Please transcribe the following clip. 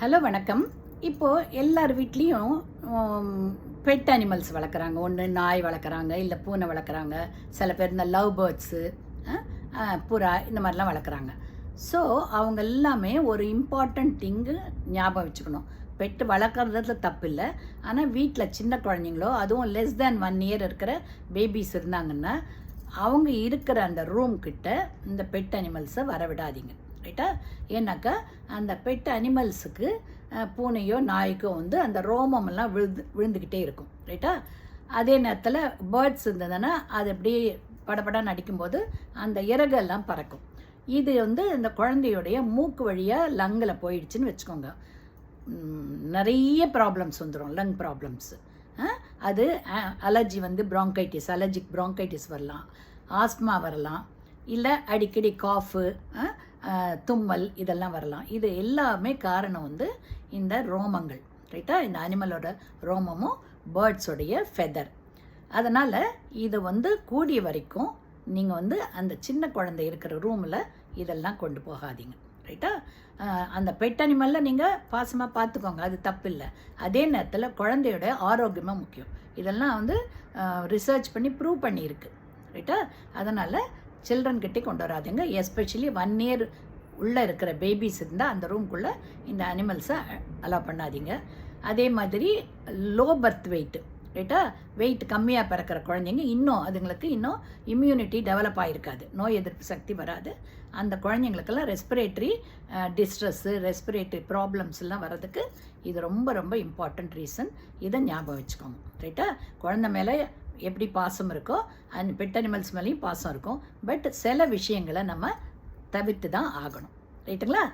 Hello வணக்கம். இப்போது எல்லார் வீட்லேயும் பெட் அனிமல்ஸ் வளர்க்குறாங்க. ஒன்று நாய் வளர்க்குறாங்க, இல்லை பூனை வளர்க்குறாங்க. சில பேர் இந்த லவ் பேர்ட்ஸு, புறா இந்த மாதிரிலாம் வளர்க்குறாங்க. ஸோ அவங்க எல்லாமே ஒரு இம்பார்ட்டண்ட் திங்கு ஞாபகம் வச்சுக்கணும். பெட்டு வளர்க்குறதுல தப்பு இல்லை. ஆனால் வீட்டில் சின்ன குழந்தைங்களோ, அதுவும் லெஸ் தேன் 1 இயர் இருக்கிற பேபிஸ் இருந்தாங்கன்னா, அவங்க இருக்கிற அந்த ரூம் கிட்ட இந்த பெட் அனிமல்ஸை வரவிடாதீங்க. ரைட்டா? ஏன்னாக்கா அந்த பெட் அனிமல்ஸுக்கு பூனையோ நாய்க்கோ வந்து அந்த ரோமமெல்லாம் விழுந்துக்கிட்டே இருக்கும். ரைட்டா? அதே நேரத்தில் பேர்ட்ஸ் இருந்ததுன்னா அது அப்படியே படப்படான்னு அடிக்கும்போது அந்த இறகெல்லாம் பறக்கும். இது வந்து இந்த குழந்தையுடைய மூக்கு வழியாக லங்கில் போயிடுச்சுன்னு வச்சுக்கோங்க, நிறைய ப்ராப்ளம்ஸ் வந்துடும். Lung problems. அது அலர்ஜி வந்து ப்ராங்கைட்டிஸ், அலர்ஜிக் ப்ராங்கைட்டிஸ் வரலாம், ஆஸ்மா வரலாம், இல்லை அடிக்கடி காஃபு, தும்மல் இதெல்லாம் வரலாம். இது எல்லாமே காரணம் வந்து இந்த ரோமங்கள். ரைட்டா? இந்த அனிமலோட ரோமமும் பேர்ட்ஸோடைய ஃபெதர். அதனால் இது வந்து கூடிய வரைக்கும் நீங்கள் வந்து அந்த சின்ன குழந்தை இருக்கிற ரூமில் இதெல்லாம் கொண்டு போகாதீங்க. ரைட்டா? அந்த பெட் அனிமலில் நீங்கள் பாசமாக பார்த்துக்கோங்க, அது தப்பு இல்லை. அதே நேரத்தில் குழந்தையோட ஆரோக்கியமாக முக்கியம். இதெல்லாம் வந்து ரிசர்ச் பண்ணி ப்ரூவ் பண்ணியிருக்கு. ரைட்டா? அதனால் சில்ட்ரன்கிட்டே கொண்டு வராதுங்க. எஸ்பெஷலி 1 இயர் உள்ளே இருக்கிற பேபிஸ் இருந்தால் அந்த ரூம்குள்ளே இந்த அனிமல்ஸை அலோவ் பண்ணாதீங்க. அதே மாதிரி லோ பர்த் வெயிட்டு, ரைட்டா? வெயிட் கம்மியாக பிறக்கிற குழந்தைங்க அதுங்களுக்கு இன்னும் இம்யூனிட்டி டெவலப் ஆகிருக்காது, நோய் எதிர்ப்பு சக்தி வராது. அந்த குழந்தைங்களுக்கெல்லாம் ரெஸ்பிரேட்டரி டிஸ்ட்ரெஸ்ஸு, ரெஸ்பிரேட்டரி ப்ராப்ளம்ஸ் எல்லாம் வர்றதுக்கு இது ரொம்ப ரொம்ப இம்பார்ட்டண்ட் ரீசன். இதை ஞாபகம் வச்சுக்கோங்க. ரைட்டா? குழந்தை மேலே எப்படி பாசம் இருக்கோ அந்த பெட் அனிமல்ஸ் மேலேயும் பாசம் இருக்கும். பட் சில விஷயங்களை நம்ம தவிர்த்து தான் ஆகணும். ரைட்டுங்களா?